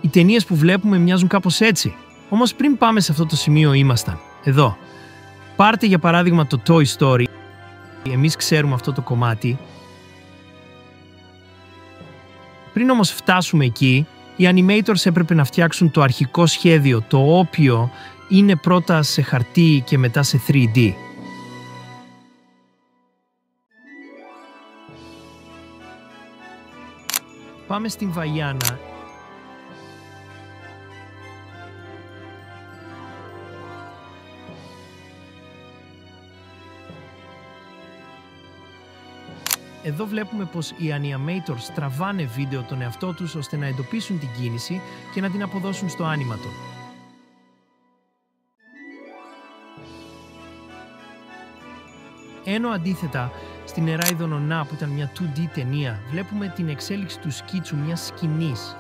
Οι ταινίες που βλέπουμε μοιάζουν κάπως έτσι. Όμως πριν πάμε σε αυτό το σημείο ήμασταν. Εδώ. Πάρτε για παράδειγμα το Toy Story. Εμείς ξέρουμε αυτό το κομμάτι. Πριν όμως φτάσουμε εκεί, οι animators έπρεπε να φτιάξουν το αρχικό σχέδιο, το οποίο είναι πρώτα σε χαρτί και μετά σε 3D. Πάμε στην Βαϊάνα. Εδώ βλέπουμε πως οι animators τραβάνε βίντεο τον εαυτό τους ώστε να εντοπίσουν την κίνηση και να την αποδώσουν στο Animaton. Ενώ αντίθετα, στην Eraidon Onna, που ήταν μια 2D ταινία, βλέπουμε την εξέλιξη του σκίτσου μιας σκηνής.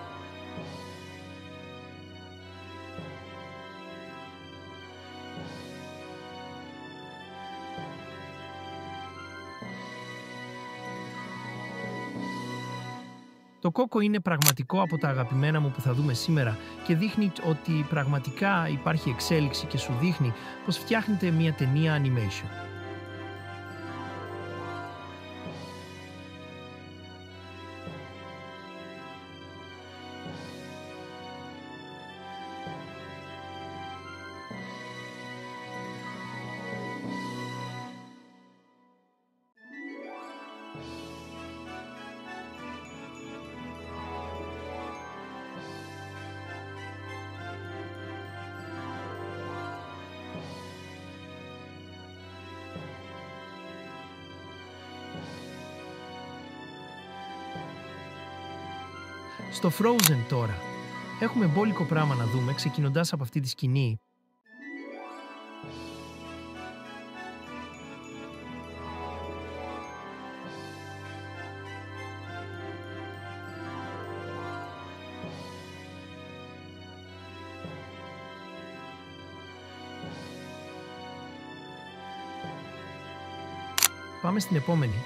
Το Coco είναι πραγματικό από τα αγαπημένα μου που θα δούμε σήμερα και δείχνει ότι πραγματικά υπάρχει εξέλιξη και σου δείχνει πως φτιάχνεται μια ταινία animation. Στο Frozen τώρα, έχουμε μπόλικο πράγμα να δούμε, ξεκινώντας από αυτή τη σκηνή. Πάμε στην επόμενη.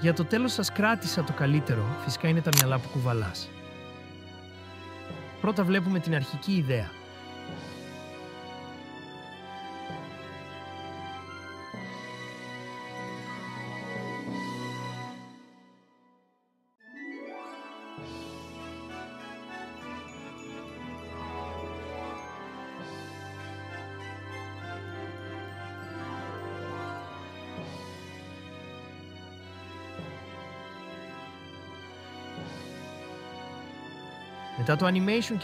Για το τέλος σας κράτησα το καλύτερο, φυσικά είναι τα μυαλά που κουβαλάς. Πρώτα βλέπουμε την αρχική ιδέα. Μετά το animation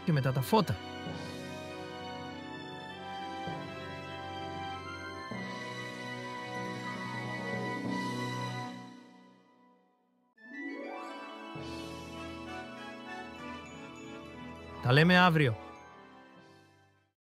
και μετά τα φώτα. Τα λέμε αύριο.